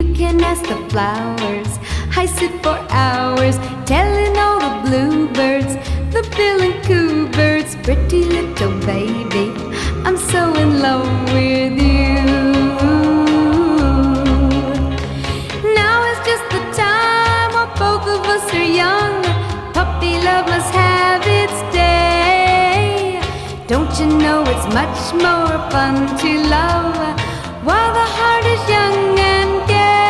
You can ask the flowers. I sit for hours telling all the bluebirds, the bill and coo birds, pretty little baby, I'm so in love with you. Now is just the time while both of us are young. Puppy love must have its day. Don't you know it's much more fun to love while the heart is young and